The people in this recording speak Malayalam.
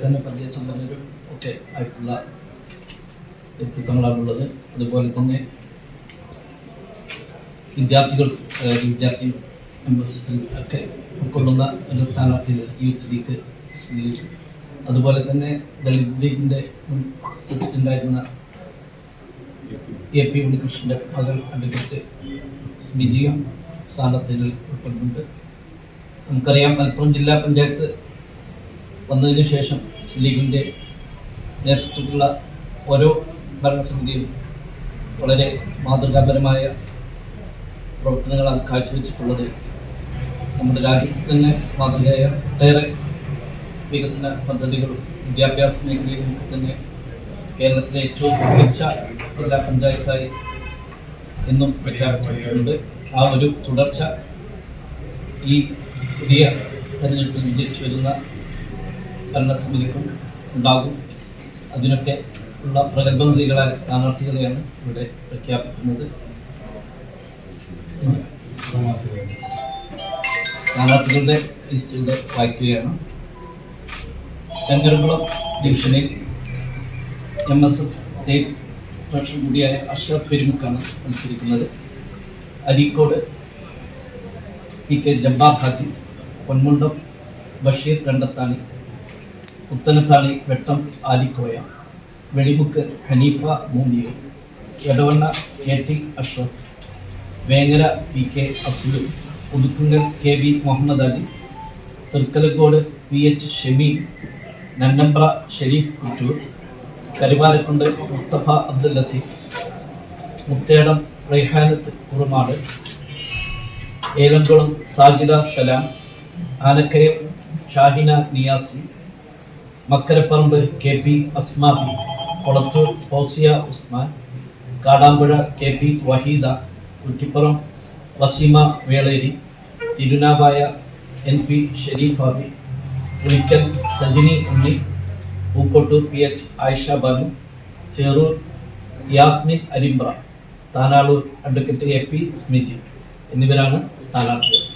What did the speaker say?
തന്നെ പരിചയസമ്പന്നരും ഒക്കെ ആയിട്ടുള്ള വ്യക്തിത്വങ്ങളാണുള്ളത്. അതുപോലെ തന്നെ വിദ്യാർത്ഥി മെമ്പർഷിപ്പിൽ ഒക്കെ ഉൾക്കൊള്ളുന്ന ഒരു സ്ഥാനാർത്ഥികൾ യൂത്ത് ലീഗ്, മുസ്ലിം ലീഗ്, അതുപോലെ തന്നെ ദളിത് ലീഗിൻ്റെ മുൻ പ്രസിഡൻ്റായിരുന്ന AP ഉണ്ണികൃഷ്ണൻ്റെ മകൾ അഡ്വക്കേറ്റ് സ്മിതിയും സ്ഥാനാർത്ഥികളിൽ ഉൾപ്പെടുന്നുണ്ട്. നമുക്കറിയാം, മലപ്പുറം ജില്ലാ പഞ്ചായത്ത് വന്നതിന് ശേഷം മുസ്ലിം ലീഗിൻ്റെ നേതൃത്വത്തിലുള്ള ഓരോ ഭരണസമിതിയും വളരെ മാതൃകാപരമായ പ്രവർത്തനങ്ങളാണ് കാഴ്ചവെച്ചിട്ടുള്ളത്. നമ്മുടെ രാജ്യത്ത് തന്നെ മാതൃകയായ ഒട്ടേറെ വികസന പദ്ധതികളും വിദ്യാഭ്യാസ മേഖലയിലും തന്നെ കേരളത്തിലെ ഏറ്റവും മികച്ച ജില്ലാ പഞ്ചായത്തായി എന്നും പ്രഖ്യാപിച്ചിട്ടുണ്ട്. ആ ഒരു തുടർച്ച ഈ പുതിയ തെരഞ്ഞെടുപ്പിൽ വിജയിച്ചു വരുന്ന ഭരണസമിതിക്കും ഉണ്ടാകും. അതിനൊക്കെ ഉള്ള പ്രഗത്ഭനിധികളായ സ്ഥാനാർത്ഥികളെയാണ് ഇവിടെ പ്രഖ്യാപിക്കുന്നത്. സ്ഥാനാർത്ഥികളുടെ ലിസ്റ്റിലൂടെ വായിക്കുകയാണ്. ചങ്ങരംകുളം ഡിവിഷനിൽ MSF സ്റ്റേറ്റ് ട്രഷറർ കൂടിയായ അഷ്റഫ് പെരുമുക്കാണ് മത്സരിക്കുന്നത്. Areekode PK Jabbar Haji, Ponmundam Basheer Randathani, Puthanathani Vettom Alikoya, Velimukku Haneefa Moonniyur, Edavanna KT Ashraf, Vengara PK Aslu, Puthukkunkal KB Muhammad Ali, Thrikkalakode PH Shameem, Nannambra Shareef Kuttur, Karuvarakundu Musthafa Abdul Latheef, Muthedam Raihanath Kurumad, Elamkulam Sajida Salam, Anakkayam Shahina Niyasi, Makkaraparamba KP Asmabi, Kolathur Fousiya Usman, Kadampuzha KP Waheeda, Kuttippuram Waseema Veleri, Thirunavaya NP Shareefabi, Pulikkal Sajini Unni, Pookkottur PH Ayisha Banu, Cherur Yasmin Arimbra, Thanalur advocate AP Smiji എന്നിവരാണ് സ്ഥാനാർത്ഥികൾ.